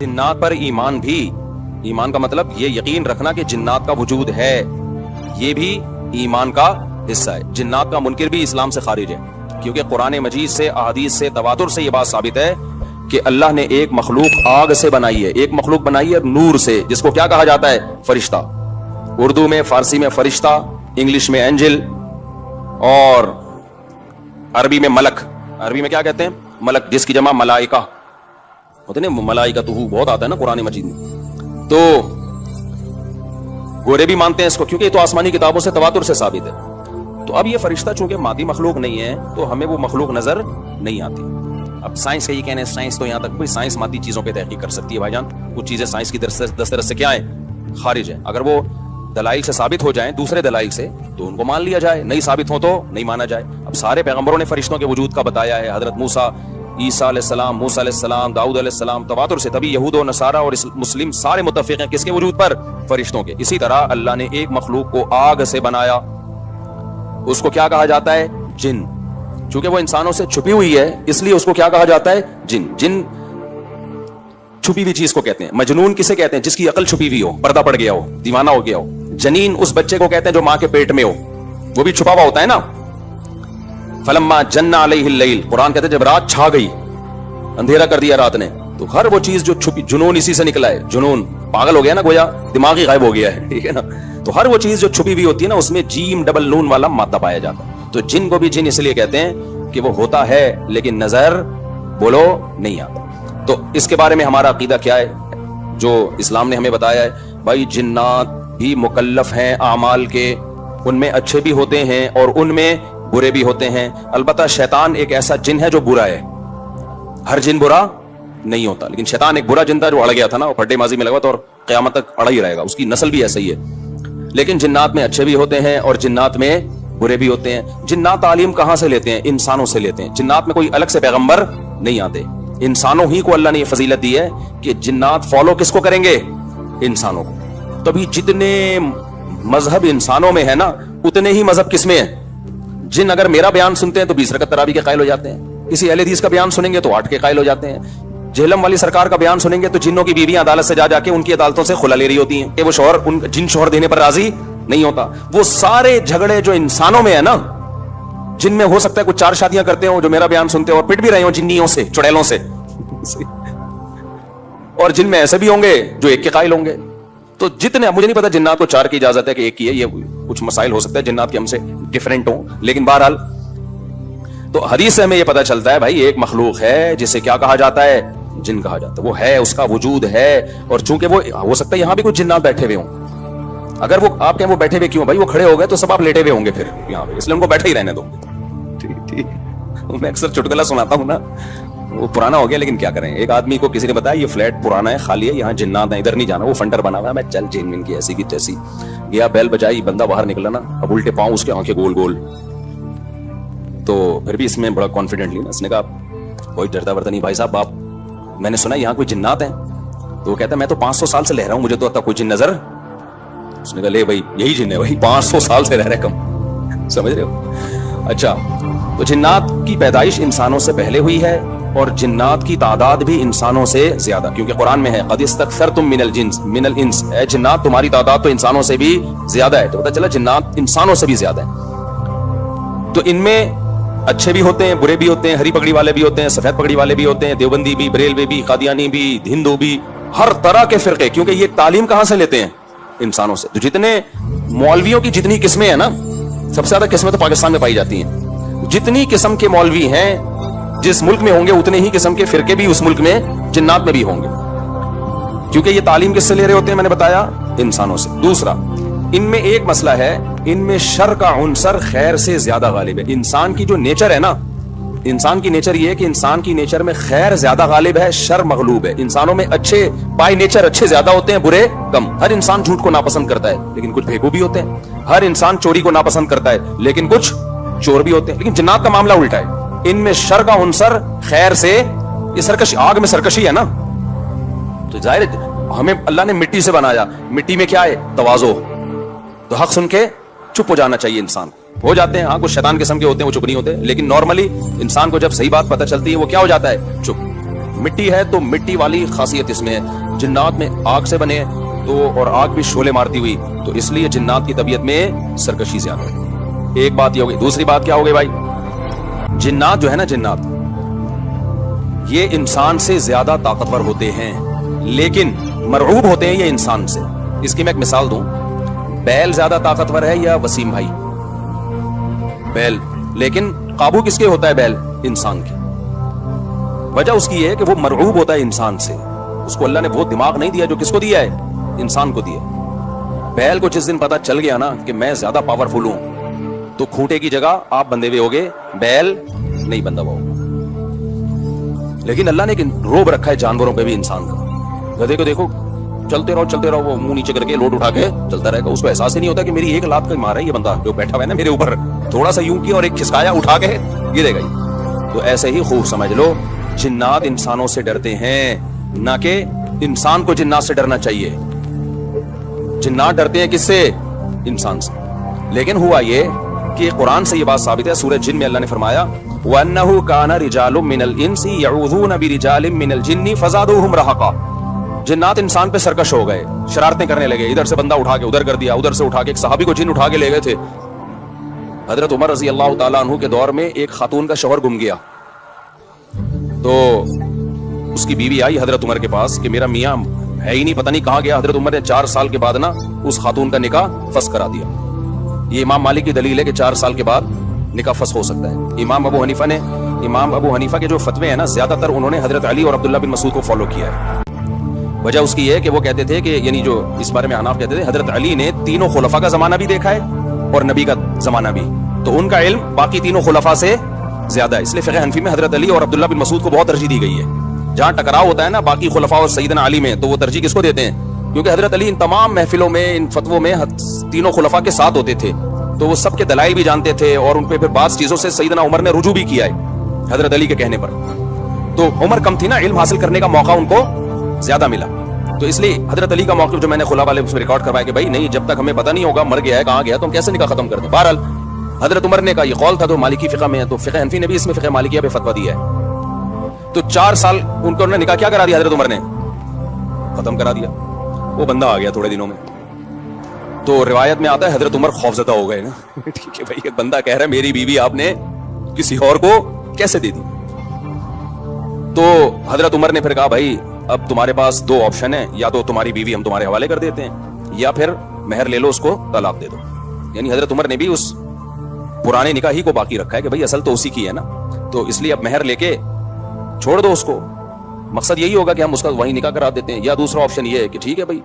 جنات پر ایمان بھی، ایمان کا مطلب یہ یقین رکھنا کہ جنات کا وجود ہے، یہ بھی ایمان کا حصہ ہے۔ جنات کا منکر بھی اسلام سے خارج ہے، کیونکہ قرآن مجید سے، احادیث سے، تواتر سے یہ بات ثابت ہے کہ اللہ نے ایک مخلوق آگ سے بنائی ہے، ایک مخلوق بنائی ہے نور سے، جس کو کیا کہا جاتا ہے؟ فرشتہ۔ اردو میں، فارسی میں فرشتہ، انگلش میں اینجل، اور عربی میں ملک۔ عربی میں کیا کہتے ہیں؟ ملک، جس کی جمع ملائکہ ہوتے ہیں، ملائکہ بہت آتا ہے نا قرآن مجید میں۔ تو گورے بھی مانتے ہیں اس کو، کیونکہ یہ تو آسمانی کتابوں سے، تواتر سے ثابت ہے۔ تو اب یہ فرشتہ چونکہ مادی مخلوق نہیں ہے، تو ہمیں وہ مخلوق نظر نہیں آتی۔ اب سائنس کا یہ کہنا ہے، سائنس تو یہاں تک کوئی سائنس مادی چیزوں پہ تحقیق کر سکتی ہے بھائی جان، کچھ چیزیں سائنس کی دسترس سے کیا ہے؟ خارج ہے۔ اگر وہ دلائل سے ثابت ہو جائیں، دوسرے دلائل سے، تو ان کو مان لیا جائے، نہیں ثابت ہو تو نہیں مانا جائے۔ اب سارے پیغمبروں نے فرشتوں کے وجود کا بتایا ہے، حضرت موسیٰ، عیسیٰ علیہ السلام، موسیٰ علیہ السلام، داؤد علیہ السلام، تواتر سے۔ تبھی یہود و نصارہ اور مسلم سارے متفق ہیں کس کے وجود پر؟ فرشتوں کے۔ اسی طرح اللہ نے ایک مخلوق کو آگ سے بنایا، اس کو کیا کہا جاتا ہے؟ جن۔ چونکہ وہ انسانوں سے چھپی ہوئی ہے، اس لیے اس کو کیا کہا جاتا ہے؟ جن۔ جن چھپی ہوئی چیز کو کہتے ہیں۔ مجنون کسے کہتے ہیں؟ جس کی عقل چھپی ہوئی ہو، پردہ پڑ گیا ہو، دیوانہ ہو گیا ہو۔ جنین اس بچے کو کہتے ہیں جو ماں کے پیٹ میں ہو، وہ بھی چھپا ہوا ہوتا ہے نا۔ فلما جن علیہ اللیل، قرآن کہتے ہیں جب رات چھا گئی، اندھیرا کر دیا رات نے، تو ہر وہ چیز جو چھپی، جنون اسی سے نکلا ہے۔ جنون پاگل ہو گیا نا، گویا دماغ ہی غائب ہو گیا ہے، ٹھیک ہے نا۔ تو ہر وہ چیز جو چھپی ہوئی ہوتی ہے نا، اس میں جیم ڈبل نون والا مادہ پایا جاتا ہے۔ تو جن کو بھی جن اس لیے کہتے ہیں کہ وہ ہوتا ہے لیکن نظر بولو نہیں آتا۔ تو اس کے بارے میں ہمارا عقیدہ کیا ہے جو اسلام نے ہمیں بتایا ہے؟ بھائی جنات بھی مکلف ہیں اعمال کے، ان میں اچھے بھی ہوتے ہیں اور ان میں برے بھی ہوتے ہیں۔ البتہ شیطان ایک ایسا جن ہے جو برا ہے، ہر جن برا نہیں ہوتا، لیکن شیطان ایک برا جن تھا جو اڑ گیا تھا نا، وہ پھڈے ماضی میں لگا تھا اور قیامت تک اڑا ہی رہے گا، اس کی نسل بھی ایسا ہی ہے۔ لیکن جنات میں اچھے بھی ہوتے ہیں اور جنات میں برے بھی ہوتے ہیں۔ جنات تعلیم کہاں سے لیتے ہیں؟ انسانوں سے لیتے ہیں۔ جنات میں کوئی الگ سے پیغمبر نہیں آتے، انسانوں ہی کو اللہ نے یہ فضیلت دی ہے کہ جنات فالو کس کو کریں گے؟ انسانوں کو۔ تبھی جتنے مذہب انسانوں میں ہے نا، اتنے ہی مذہب کس میں ہے؟ جن اگر میرا بیان سنتے ہیں تو 20 رکعت تراویح کے قائل ہو جاتے ہیں، کسی اہل حدیث کا بیان سنیں گے تو 8 کے قائل ہو جاتے ہیں، جہلم والی سرکار کا بیان سنیں گے تو جنوں کی بیویاں عدالت سے جا کے ان کی عدالتوں سے خلا لے رہی ہوتی ہیں کہ وہ شوہر جن شوہر دینے پر راضی نہیں ہوتا۔ وہ سارے جھگڑے جو انسانوں میں ہے نا، جن میں ہو سکتا ہے کچھ 4 شادیاں کرتے ہوں جو میرا بیان سنتے ہو اور پٹ بھی رہے ہوں جنیوں سے، چڑیلوں سے، اور جن میں ایسے بھی ہوں گے جو 1 کے قائل ہوں گے۔ تو جتنے، مجھے نہیں پتا جنات کو 4 کی اجازت ہے کہ 1 کی ہے، یہ کچھ مسائل ہو سکتا ہے جنات کے ہم سے ڈیفرنٹ ہوں، لیکن بہرحال تو حدیث سے ہمیں یہ پتا چلتا ہے بھائی ایک مخلوق ہے جسے کیا کہا جاتا ہے؟ جن کہا جاتا ہے۔ وہ ہے، اس کا وجود ہے، اور چونکہ وہ ہو سکتا ہے یہاں بھی کچھ جنات بیٹھے ہوئے ہوں۔ اگر وہ آپ کہیں وہ بیٹھے ہوئے کیوں؟ بھائی وہ کھڑے ہو گئے تو سب آپ لیٹے ہوئے ہوں گے پھر یہاں پہ، اس لیے ان کو بیٹھے ہی رہنے دو۔ ٹھیک، میں اکثر چٹکلا سناتا ہوں نا، وہ پرانا ہو گیا لیکن کیا کریں۔ ایک آدمی کو کسی نے بتایا یہ فلیٹ پرانا ہے، خالی ہے، یہاں جنات ہیں، ادھر نہیں جانا، وہ فنڈر بنا ہوا ہے۔ میں چل جن من کی ایسی کی تیسی گیا، بیل بجائی، بندہ باہر نکلا نا، اب الٹے پاؤں اس کے آنکھیں گول گول۔ تو پھر بھی اس میں بڑا کانفیڈنٹلی نا اس نے کہا کوئی ڈرتا ورتا نہیں بھائی صاحب، آپ میں نے سنا یہاں کوئی جنات ہیں؟ تو وہ کہتا ہے میں تو 500 سال سے رہ رہا ہوں، مجھے تو اب تک کوئی جن نظر۔ اس نے کہا لے بھائی یہی جن ہے بھائی، 500 سال سے رہ رہے کم، سمجھ رہے ہو؟ اچھا، تو جنات کی پیدائش انسانوں سے پہلے ہوئی ہے اور جنات کی تعداد بھی انسانوں سے زیادہ، کیونکہ قرآن میں ہے قد استکثرتم من الانس، اے جنات تمہاری تعداد تو انسانوں سے بھی زیادہ ہے۔ تو پتہ چلا جنات انسانوں سے بھی زیادہ ہے۔ تو ان میں اچھے بھی ہوتے ہیں، برے بھی ہوتے ہیں، ہری پگڑی والے بھی ہوتے ہیں، سفید پگڑی والے بھی ہوتے ہیں، دیوبندی بھی، بریلوی بھی، قادیانی بھی، ہندو بھی، ہر طرح کے فرقے، کیونکہ یہ تعلیم کہاں سے لیتے ہیں؟ انسانوں سے۔ تو جتنے مولویوں کی جتنی قسمیں ہیں نا، سب سے زیادہ قسمیں تو پاکستان میں پائی جاتی ہیں۔ جتنی قسم کے مولوی ہیں جس ملک میں ہوں گے، اتنے ہی قسم کے فرقے بھی اس ملک میں جنات میں بھی ہوں گے، کیونکہ یہ تعلیم کس سے لے رہے ہوتے ہیں؟ میں نے بتایا انسانوں سے۔ دوسرا، ان میں ایک مسئلہ ہے، ان میں شر کا عنصر خیر سے زیادہ غالب ہے۔ انسان کی جو نیچر ہے نا، انسان کی نیچر یہ ہے کہ انسان کی نیچر میں خیر زیادہ غالب ہے، شر مغلوب ہے۔ انسانوں میں اچھے بائی نیچر اچھے زیادہ ہوتے ہیں، برے کم۔ ہر انسان جھوٹ کو ناپسند کرتا ہے لیکن کچھ بھیگو بھی ہوتے ہیں، ہر انسان چوری کو ناپسند کرتا ہے لیکن کچھ چور بھی ہوتے ہیں۔ لیکن جنات کا معاملہ الٹا ہے، ان میں شر کا عنصر خیر سے، یہ سرکشی، آگ میں سرکشی ہے نا، تو ظاہر ہے ہمیں اللہ نے مٹی سے بنایا، مٹی میں کیا ہے؟ تواضع۔ تو حق سن کے چپ ہو جانا چاہیے انسان۔ ہو جاتے ہیں ہاں کچھ شیطان قسم کے ہوتے ہیں، وہ چپ نہیں ہوتے، لیکن نارملی انسان کو جب صحیح بات پتہ چلتی ہے وہ کیا ہو جاتا ہے؟ چپ۔ مٹی ہے تو مٹی والی خاصیت اس میں ہے. جنات میں آگ سے بنے تو اور آگ بھی شعلے مارتی ہوئی, تو اس لیے جنات کی طبیعت میں سرکشی زیادہ ہے. ایک بات یہ ہو گئی. دوسری بات کیا ہو گئی بھائی؟ جنات جو ہے نا, جنات یہ انسان سے زیادہ طاقتور ہوتے ہیں لیکن مرعوب ہوتے ہیں یہ انسان سے. اس کی میں ایک مثال دوں, بیل زیادہ طاقتور ہے یا وسیم بھائی؟ بیل. لیکن قابو کس کے ہوتا ہے بیل؟ انسان کے. وجہ اس کی ہے کہ وہ مرعوب ہوتا ہے انسان سے. اس کو اللہ نے وہ دماغ نہیں دیا جو کس کو دیا ہے؟ انسان کو دیا. بیل کو جس دن پتا چل گیا نا کہ میں زیادہ پاورفل ہوں تو کھوٹے کی جگہ آپ بندے ہوئے ہوگے, بیل نہیں بندہ ہوا ہوگا. لیکن اللہ نے ایک روب رکھا ہے جانوروں پہ بھی انسان کا. گدھے کو دیکھو چلتے رہو, وہ منہ نیچے کر کے لوٹ اٹھا کے چلتا رہے گا. اس کو احساس ہی نہیں ہوتا کہ میری ایک لات کا مارا ہے یہ بندہ جو بیٹھا ہوا ہے نا میرے اوپر, تھوڑا سا یوں کیا اور ایک کھسکایا اٹھا کے گرے گا. تو ایسے ہی خوب سمجھ لو, جنات انسانوں سے ڈرتے ہیں, نہ کہ انسان کو جنات سے ڈرنا چاہیے. جنات ڈرتے ہیں کس سے؟ انسان سے. لیکن ہوا یہ کہ قرآن سے یہ بات ثابت ہے. سورہ جن میں اللہ نے فرمایا وَأَنَّهُ كَانَ رِجَالٌ مِّنَ الْإِنسِ يَعُوذُونَ بِرِجَالٍ مِّنَ الْجِنِّ فَزَادُوهُمْ رَهَقًا. جنات انسان پہ سرکش ہو گئے, شرارتیں کرنے لگے. ادھر سے بندہ اٹھا کے ادھر کر دیا, ادھر سے اٹھا کے ایک صحابی کو جن اٹھا کے لے گئے تھے. حضرت عمر رضی اللہ تعالیٰ عنہ کے دور میں ایک خاتون کا شوہر گم گیا, تو اس کی بیوی آئی حضرت عمر کے پاس کہ میرا میاں ہے ہی نہیں, پتہ نہیں کہاں گیا. حضرت عمر نے 4 سال کے بعد نا اس خاتون کا نکاح فسخ کرا دیا. یہ امام مالک کی دلیل ہے کہ 4 سال کے بعد نکاح فسخ ہو سکتا ہے. امام ابو حنیفہ کے جو فتوے ہیں نا, زیادہ تر انہوں نے حضرت علی اور عبداللہ بن مسعود کو فالو کیا ہے. وجہ اس کی یہ ہے کہ وہ کہتے تھے کہ یعنی جو اس بارے میں حناف کہتے تھے حضرت علی نے تینوں خلفاء کا زمانہ بھی دیکھا ہے اور نبی کا زمانہ بھی, تو ان کا علم باقی تینوں خلفاء سے زیادہ ہے. اس لیے فقہ حنفی میں حضرت علی اور عبداللہ بن مسعود کو بہت ترجیح دی گئی ہے. جہاں ٹکراؤ ہوتا ہے نا باقی خلفاء اور سیدنا علی میں, تو وہ ترجیح کس کو دیتے ہیں؟ کیونکہ حضرت علی ان تمام محفلوں میں, ان فتووں میں تینوں خلفاء کے ساتھ ہوتے تھے, تو وہ سب کے دلائل بھی جانتے تھے اور ان پہ پھر بعض چیزوں سے سیدنا عمر نے رجوع بھی کیا ہے حضرت علی کے کہنے پر. تو عمر کم تھی نا, علم حاصل کرنے کا موقع ان کو زیادہ ملا. تو اس لیے حضرت علی کا موقف جو میں نے خلا والے اس میں ریکارڈ کروایا کہ بھائی نہیں, جب تک ہمیں پتہ نہیں ہوگا مر گیا ہے کہاں گیا تو ہم کیسے نکاح ختم کر دیں. بہرحال حضرت عمر نے کہا, یہ قول تھا تو مالکی فقہ میں ہے, تو فقہ حنفی نے بھی اس میں فقہ مالکیہ پہ فتویٰ دیا ہے. تو 4 سال ان کو نکاح کیا کرا دیا حضرت عمر نے؟ ختم کرا دیا. وہ بندہ آ گیا تھوڑے دنوں میں. تو روایت میں آتا ہے حضرت عمر خوفزدہ ہو گئے نا, ٹھیک ہے بھائی, یہ بندہ کہہ رہا ہے میری بیوی آپ نے کسی اور کو کیسے دے دی. تو حضرت عمر نے پھر کہا بھائی اب تمہارے پاس 2 آپشن ہیں, یا تو تمہاری بیوی ہم تمہارے حوالے کر دیتے ہیں یا پھر مہر لے لو, اس کو طلاق دے دو. یعنی حضرت عمر نے بھی اس پرانے نکاح ہی کو باقی رکھا ہے کہ بھائی اصل تو اسی کی ہے نا, تو اس لیے اب مہر لے کے چھوڑ دو اس کو. مقصد یہی ہوگا کہ ہم اس کا وہیں نکاح کرا دیتے ہیں. یا دوسرا آپشن یہ ہے کہ ٹھیک ہے بھائی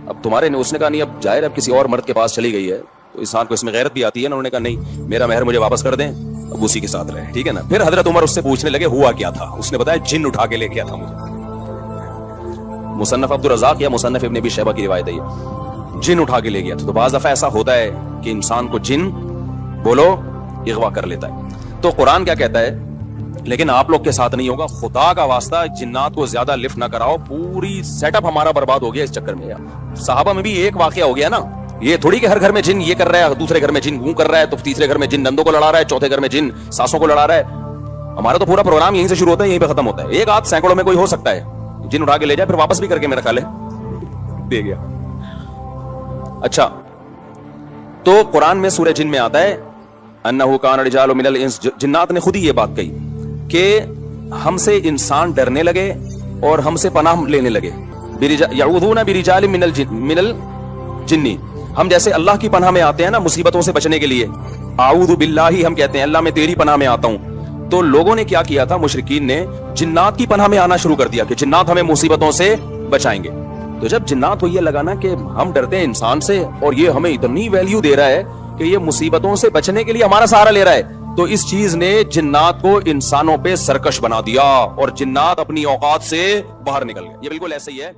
اب تمہارے نے, اس نے کہا نہیں اب ظاہر اب کسی اور مرد کے پاس چلی گئی ہے تو انسان کو اس میں غیرت بھی آتی ہے نا. انہوں نے کہا نہیں میرا مہر مجھے واپس کر دیں, اب اسی کے ساتھ رہے, ٹھیک ہے نا. پھر حضرت عمر اس سے پوچھنے لگے ہوا کیا تھا. اس نے بتایا جن اٹھا کے لے گیا تھا مجھے. مصنف عبدالرزاق یا مصنف ابن ابی شیبہ کی روایت ہے, یہ جن اٹھا کے لے گیا تھا. تو بعض دفعہ ایسا ہوتا ہے کہ انسان کو جن بولو اغوا کر لیتا ہے. تو قرآن کیا کہتا ہے, لیکن آپ لوگ کے ساتھ نہیں ہوگا, خدا کا واسطہ جنات کو زیادہ لفٹ نہ کراؤ. پوری سیٹ اپ ہمارا برباد ہو گیا اس چکر میں. صحابہ میں بھی ایک واقعہ ہو گیا نا, یہ تھوڑی کہ ہر گھر میں جن یہ کر رہا ہے, دوسرے گھر میں جن وہ کر رہا ہے, تو تیسرے گھر میں جن نندوں کو لڑا رہا ہے, چوتھے گھر میں جن ساسوں کو لڑا رہا ہے. ہمارا تو پورا پروگرام یہیں سے شروع ہوتا ہے یہیں پہ ختم ہوتا ہے. ایک آدھ سینکڑوں میں کوئی ہو سکتا ہے جن اٹھا کے لے جائے, پھر واپس بھی کر کے میرا خیال ہے دے گیا. اچھا, تو قرآن میں سورہ جن میں آتا ہے انہ کان رجال من الانس, جنات نے خود ہی یہ بات کہی کہ ہم سے انسان ڈرنے لگے اور ہم سے پناہ لینے لگے. یعوذون برجال من الجن, ہم جیسے اللہ کی پناہ میں آتے ہیں نا مصیبتوں سے بچنے کے لیے, اعوذ باللہ ہم کہتے ہیں اللہ میں تیری پناہ میں آتا ہوں. تو لوگوں نے کیا کیا تھا, مشرکین نے جنات کی پناہ میں آنا شروع کر دیا کہ جنات ہمیں مصیبتوں سے بچائیں گے. تو جب جنات کو یہ لگا نا کہ ہم ڈرتے ہیں انسان سے اور یہ ہمیں اتنی ویلیو دے رہا ہے کہ یہ مصیبتوں سے بچنے کے لیے ہمارا سہارا لے رہا ہے, تو اس چیز نے جنات کو انسانوں پہ سرکش بنا دیا اور جنات اپنی اوقات سے باہر نکل گئے. یہ بالکل ایسے ہی ہے